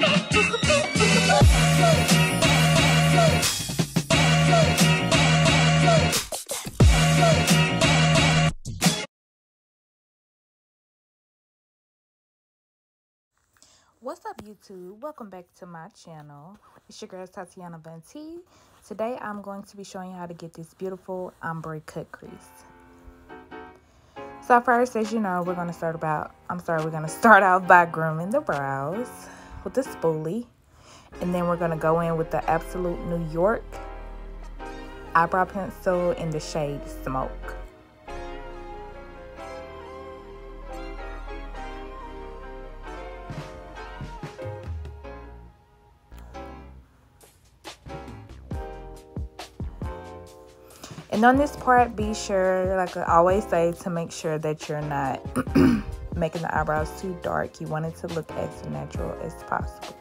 What's up, YouTube? Welcome back to my channel. It's your girl Tatiana Venti. Today I'm going to be showing you how to get this beautiful ombre cut crease. So first, as you know, we're gonna start out by grooming the brows with the spoolie, and then we're gonna go in with the Absolute New York eyebrow pencil in the shade Smoke. And on this part, be sure, like I always say, to make sure that you're not making the eyebrows too dark. You want it to look as natural as possible.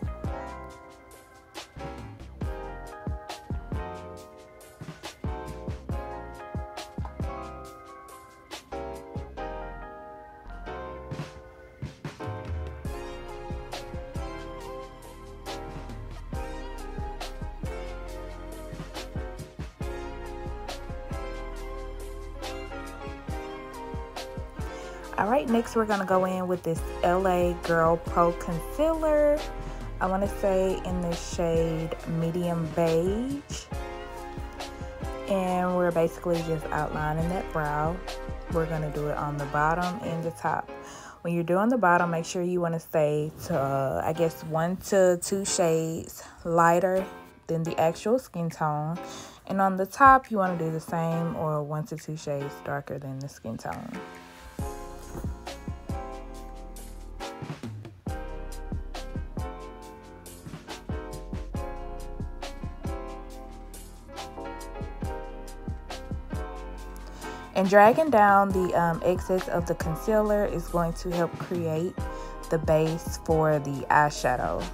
Alright, next we're going to go in with this LA Girl Pro Concealer. I want to say in the shade Medium Beige. And we're basically just outlining that brow. We're going to do it on the bottom and the top. When you're doing the bottom, make sure you want to stay to, I guess, 1 to 2 shades lighter than the actual skin tone. And on the top, you want to do the same, or 1 to 2 shades darker than the skin tone. And dragging down the excess of the concealer is going to help create the base for the eyeshadow.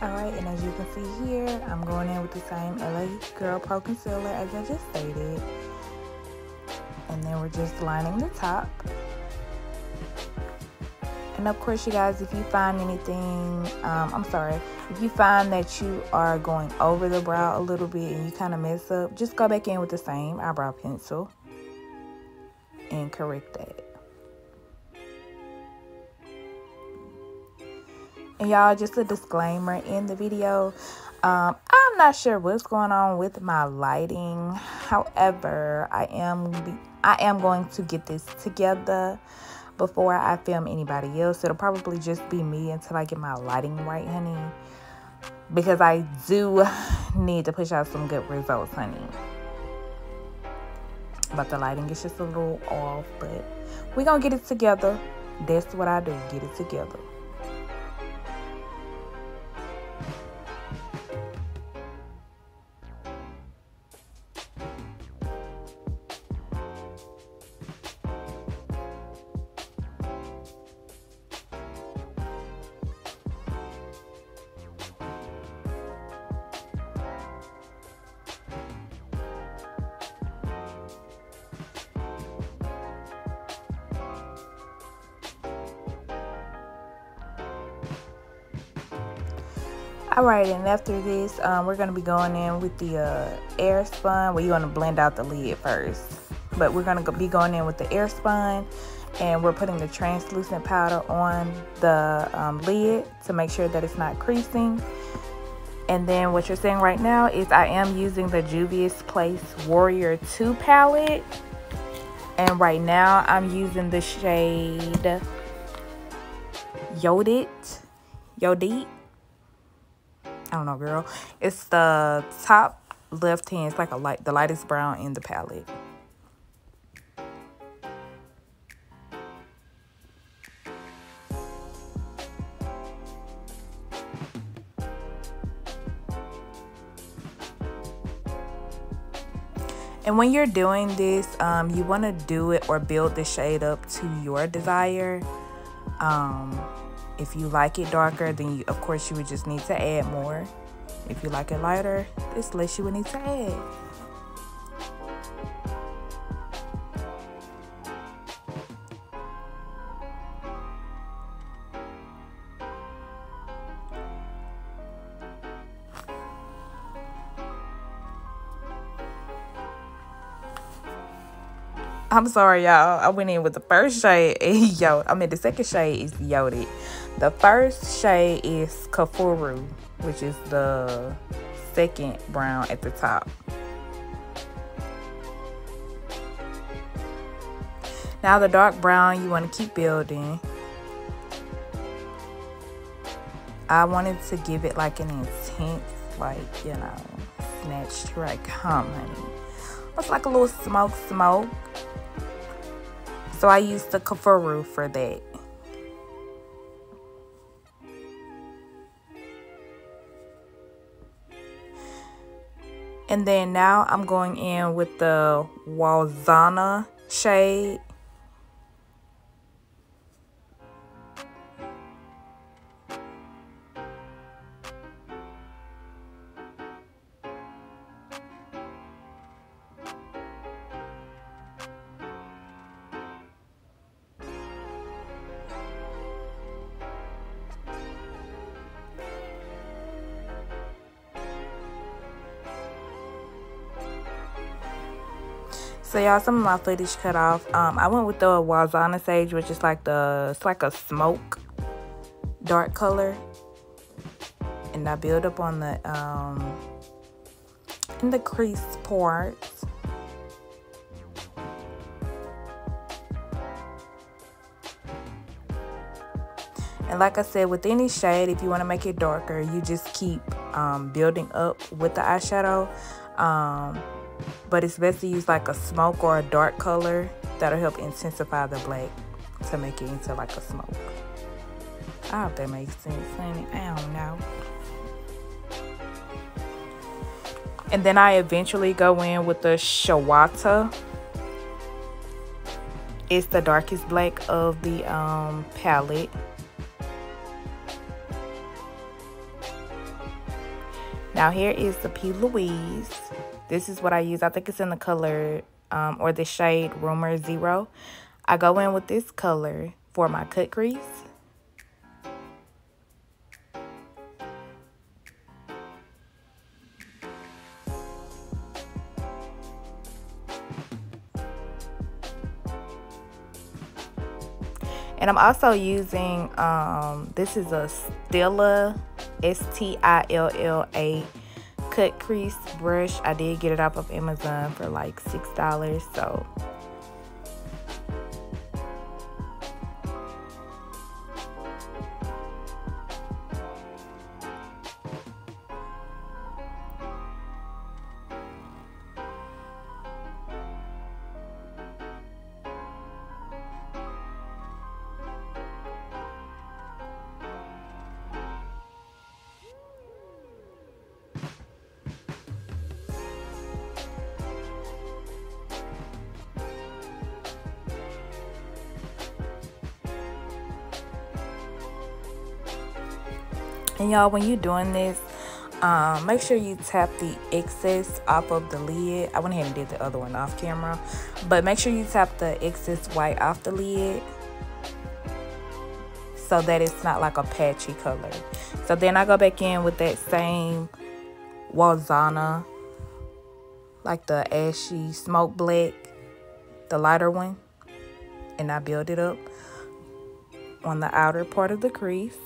Alright, and as you can see here, I'm going in with the same LA Girl Pro Concealer as I just stated. And then we're just lining the top. And of course, you guys, if you find anything, if you find that you are going over the brow a little bit and you kind of mess up, just go back in with the same eyebrow pencil and correct that. And y'all, just a disclaimer in the video, I'm not sure what's going on with my lighting. However, I am going to get this together before I film anybody else. It'll probably just be me until I get my lighting right, honey, because I do need to push out some good results, honey. But the lighting is just a little off, but we're gonna get it together. That's what I do, get it together. Alright, and after this, we're going to be going in with the air spun. Well, you're going to blend out the lid first. But we're going to be going in with the air spun. And we're putting the translucent powder on the lid to make sure that it's not creasing. And then what you're seeing right now is I am using the Juvias Place Warrior II Palette. And right now I'm using the shade Yodit. I don't know, girl. It's the top left hand. It's like the lightest brown in the palette. And when you're doing this, you want to do it or build the shade up to your desire. If you like it darker, then of course you would just need to add more. If you like it lighter, it's less you would need to add. I'm sorry, y'all. I went in with the first shade and the second shade is yoded. The first shade is Kafuru, which is the second brown at the top. Now the dark brown, you want to keep building. I wanted to give it like an intense, like, snatched right come, honey. It's like a little smoke. So I used the Kafuru for that. And then now I'm going in with the Walzana shade. So y'all, some of my footage cut off. I went with the Walzana Sage, which is like it's like a smoke dark color, and I build up on the in the crease parts. And like I said, with any shade, if you want to make it darker, you just keep building up with the eyeshadow. But it's best to use like a smoke or a dark color. That'll help intensify the black to make it into like a smoke. I hope that makes sense, honey. I don't know. And then I eventually go in with the Shawata. It's the darkest black of the palette. Now here is the P.Louise. This is what I use. I think it's in the color or the shade Rumor 0. I go in with this color for my cut crease. And I'm also using, this is a Stilla, Stilla cut crease brush. I did get it off of Amazon for like $6, so. And y'all, when you're doing this, make sure you tap the excess off of the lid. I went ahead and did the other one off camera, but make sure you tap the excess white off the lid so that it's not like a patchy color. So then I go back in with that same Walzana, like the ashy smoke black, the lighter one, and I build it up on the outer part of the crease.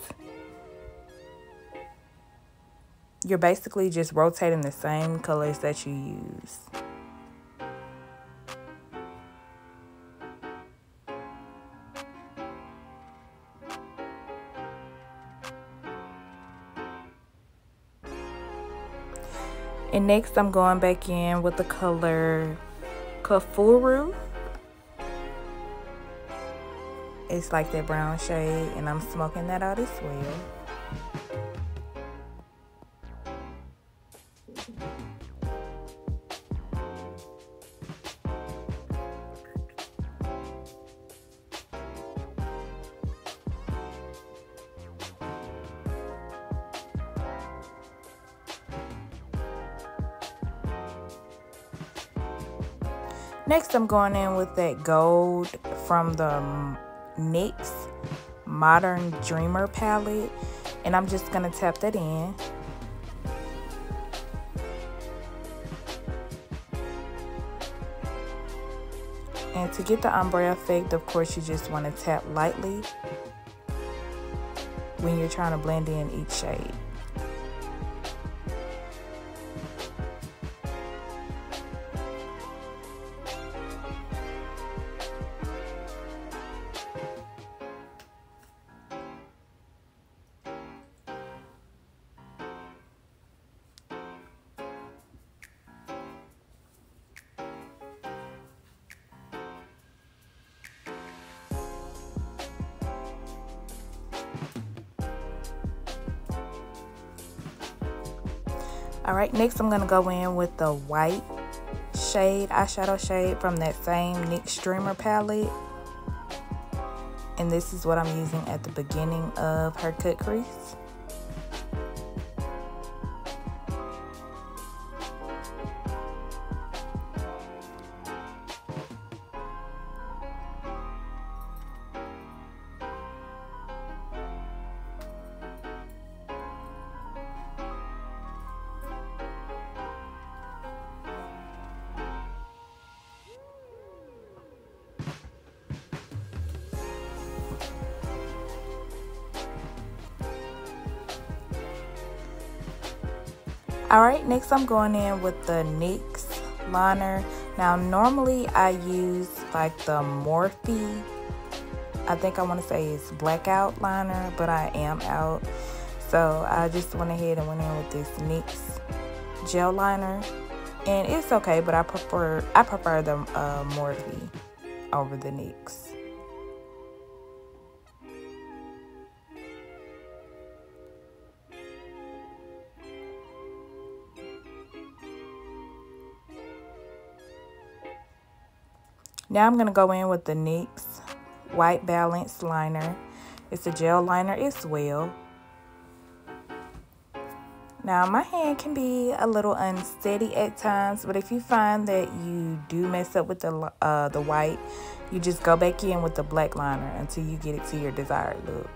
You're basically just rotating the same colors that you use. And next I'm going back in with the color Kafuru. It's like that brown shade, and I'm smoking that out as well. Next, I'm going in with that gold from the NYX Modern Dreamer palette, and I'm just going to tap that in. And to get the ombre effect, of course, you just want to tap lightly when you're trying to blend in each shade. Alright, next I'm going to go in with the white shade, eyeshadow shade from that same NYX Dreamer palette. And this is what I'm using at the beginning of her cut crease. Alright, next I'm going in with the NYX liner. Now normally I use like the Morphe, I think I want to say it's blackout liner, but I am out. So I just went ahead and went in with this NYX gel liner. And it's okay, but I prefer the Morphe over the NYX. Now I'm going to go in with the NYX White Balance Liner. It's a gel liner as well. Now my hand can be a little unsteady at times, but if you find that you do mess up with the white, you just go back in with the black liner until you get it to your desired look.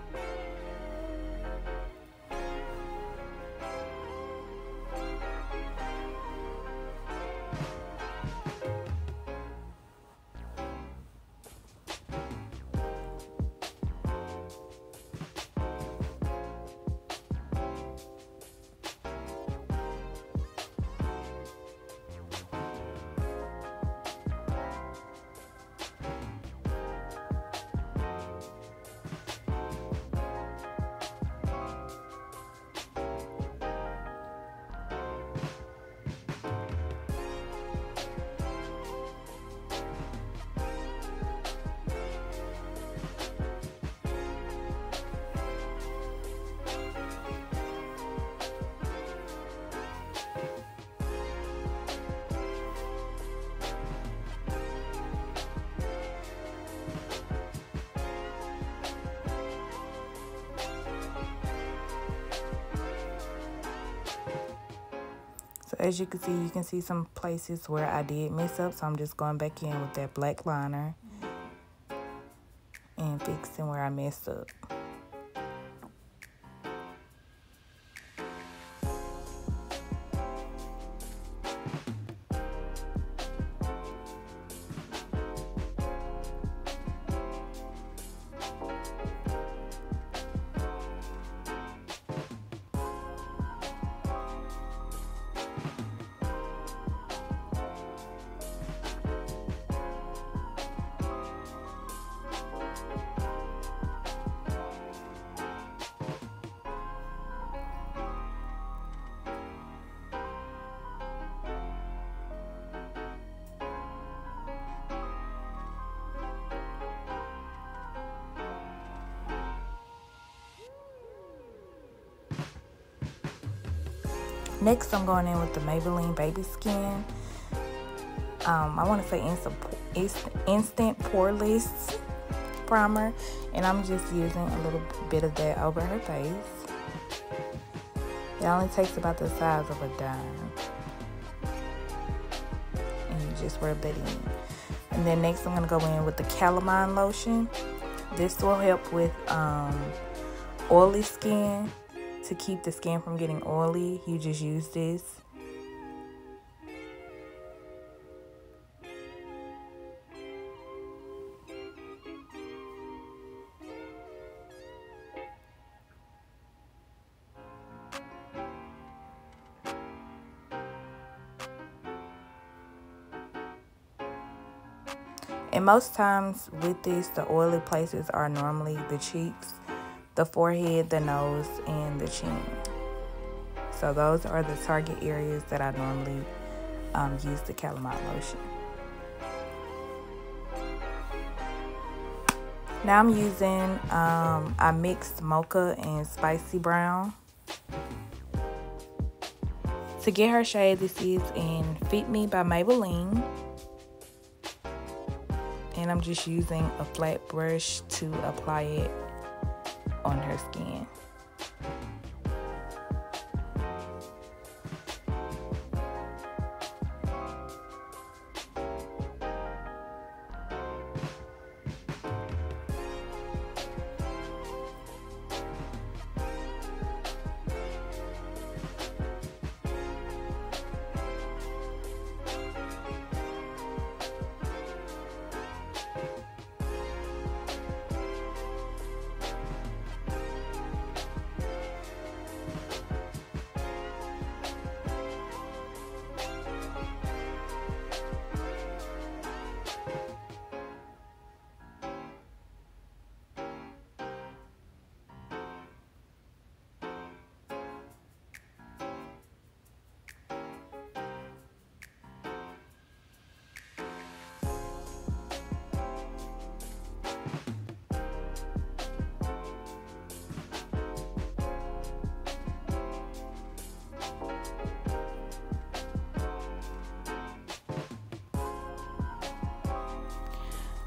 So as you can see some places where I did mess up, so I'm just going back in with that black liner and fixing where I messed up. Next, I'm going in with the Maybelline Baby Skin. I want to say Instant Poreless Primer. And I'm just using a little bit of that over her face. It only takes about the size of a dime. And you just rub that in. And then next I'm going to go in with the calamine lotion. This will help with oily skin. To keep the skin from getting oily, you just use this. And most times with this, the oily places are normally the cheeks, the forehead, the nose, and the chin. So those are the target areas that I normally use the calamine lotion. Now I'm using, I mixed mocha and spicy brown. To get her shade, this is in Fit Me by Maybelline. And I'm just using a flat brush to apply it on her skin.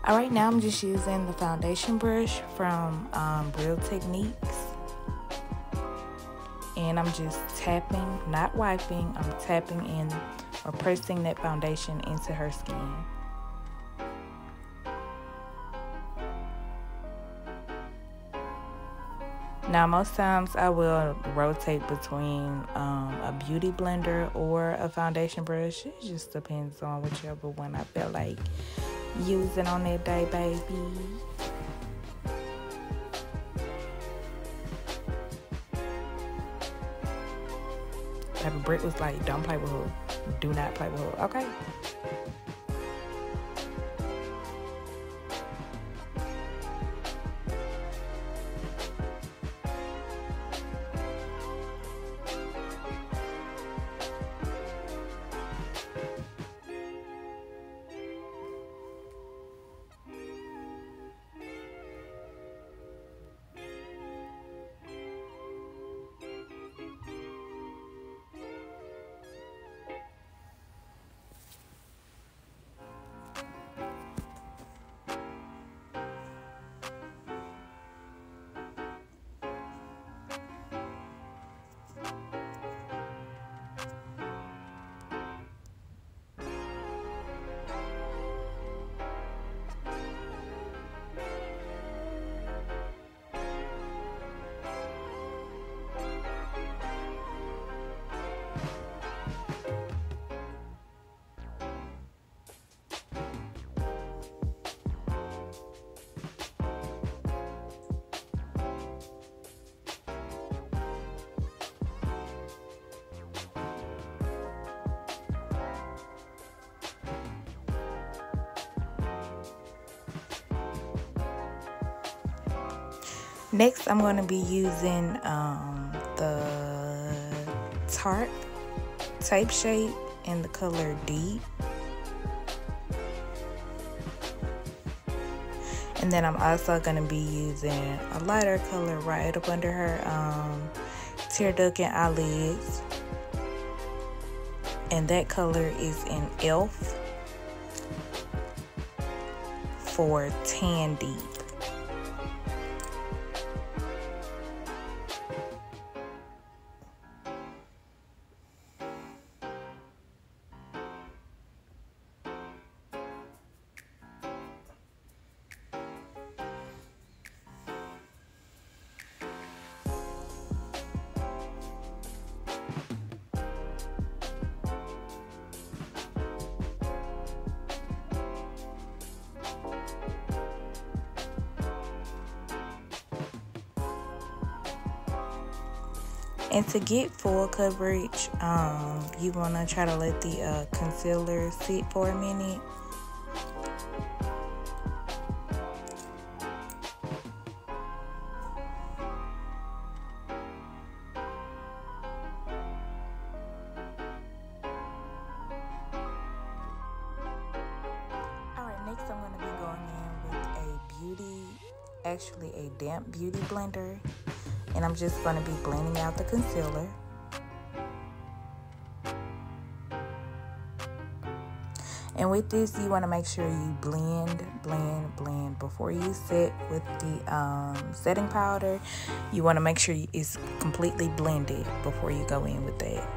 Alright, now I'm just using the foundation brush from Real Techniques. And I'm just tapping, not wiping, I'm tapping in or pressing that foundation into her skin. Now most times I will rotate between a beauty blender or a foundation brush. It just depends on whichever one I feel like using on that day, baby. Baby Britt was like, don't play with her. Do not play with her, okay? Next, I'm going to be using the Tarte Tape Shape in the color Deep. And then I'm also going to be using a lighter color right up under her tear duct and eyelids. And that color is in Elf for Tan Deep. And to get full coverage, you want to try to let the concealer sit for a minute. Alright, next I'm going to be going in with actually a damp beauty blender. And I'm just going to be blending out the concealer. And with this, you want to make sure you blend before you set with the setting powder. You want to make sure it's completely blended before you go in with that.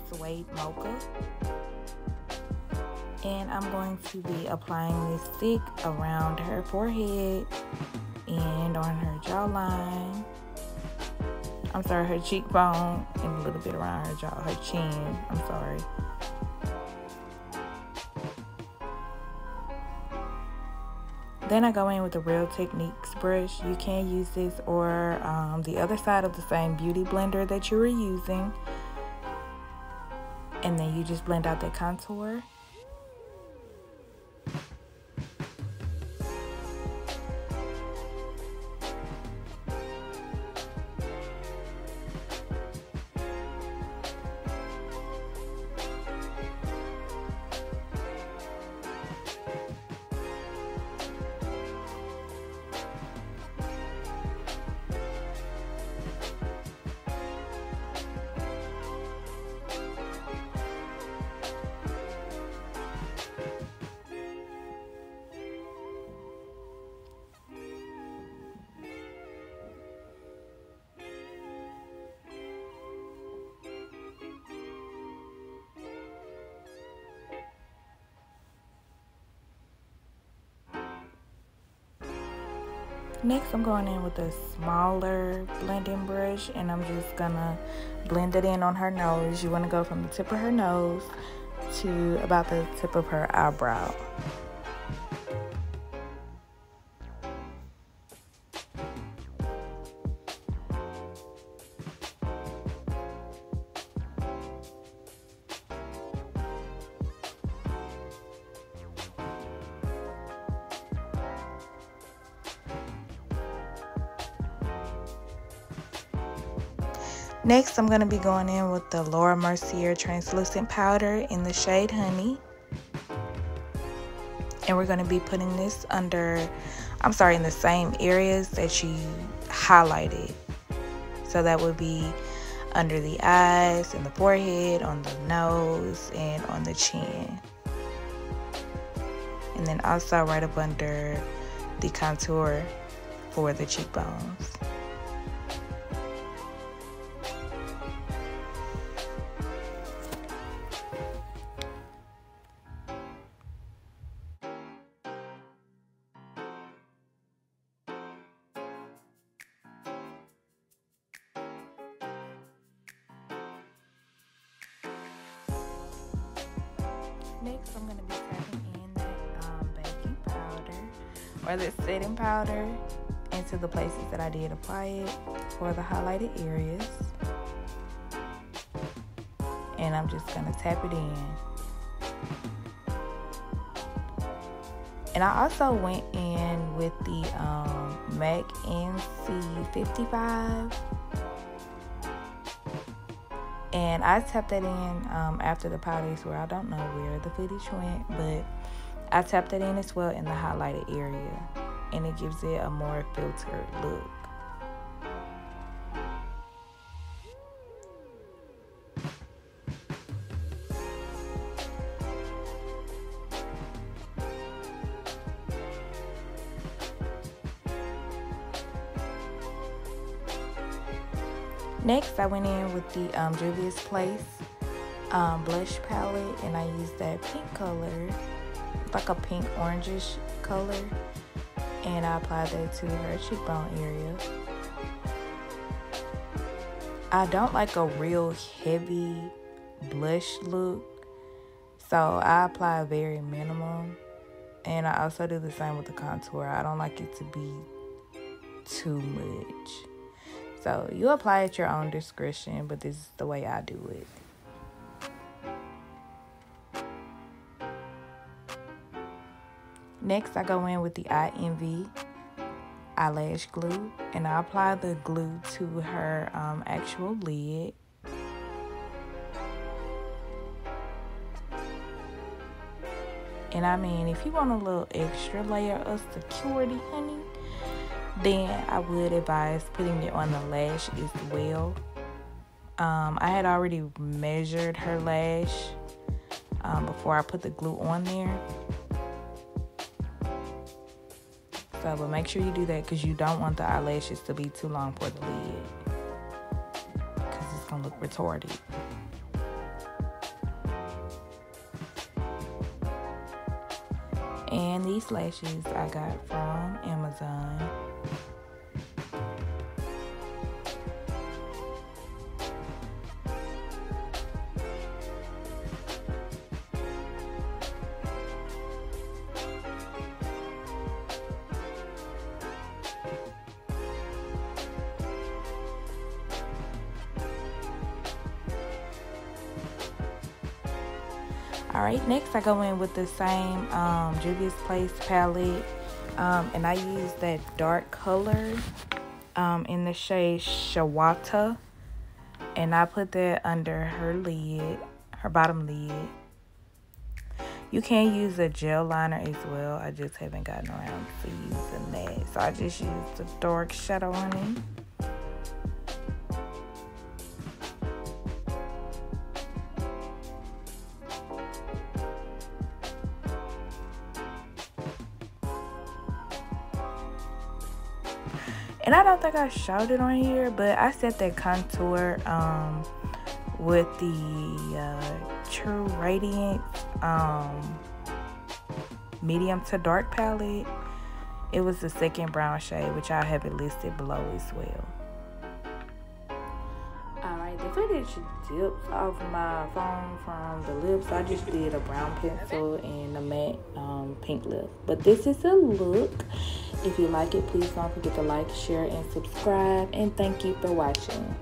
Suede Mocha, and I'm going to be applying this stick around her forehead and on her jawline. I'm sorry, her cheekbone, and a little bit around her jaw, her chin. I'm sorry. Then I go in with the Real Techniques brush. You can use this or the other side of the same beauty blender that you were using. And then you just blend out that contour. Next, I'm going in with a smaller blending brush, and I'm just gonna blend it in on her nose. You want to go from the tip of her nose to about the tip of her eyebrow. Next, I'm going to be going in with the Mercier translucent powder in the shade Honey. And we're going to be putting this in the same areas that you highlighted. So that would be under the eyes and the forehead, on the nose, and on the chin. And then also right up under the contour for the cheekbones. Next, I'm going to be tapping in that baking powder or the setting powder into the places that I did apply it for the highlighted areas. And I'm just going to tap it in. And I also went in with the MAC NC55. And I tapped that in after the powder as well. I don't know where the footage went, but I tapped that in as well in the highlighted area. And it gives it a more filtered look. Next, I went in with the Juvias blush palette, and I used that pink color, like a pink orangish color, and I applied that to her cheekbone area. I don't like a real heavy blush look, so I apply very minimum, and I also do the same with the contour. I don't like it to be too much. So you apply at your own discretion, but this is the way I do it. Next, I go in with the Eye Envy eyelash glue, and I apply the glue to her actual lid. And I mean, if you want a little extra layer of security, honey, then I would advise putting it on the lash as well. I had already measured her lash before I put the glue on there. So, but make sure you do that because you don't want the eyelashes to be too long for the lid, because it's going to look retarded. And these lashes I got from Amazon. Alright, next I go in with the same Juvias palette, and I use that dark color in the shade Shawata, and I put that under her lid, her bottom lid. You can use a gel liner as well. I just haven't gotten around to using that, so I just used the dark shadow on it. And I don't think I showed it on here, but I set that contour with the True Radiance medium to dark palette. It was the second brown shade, which I have it listed below as well. Alright, the footage dipped off my phone from the lips. I just did a brown pencil and a matte pink lip. But this is a look. If you like it, please don't forget to like, share, and subscribe. And thank you for watching.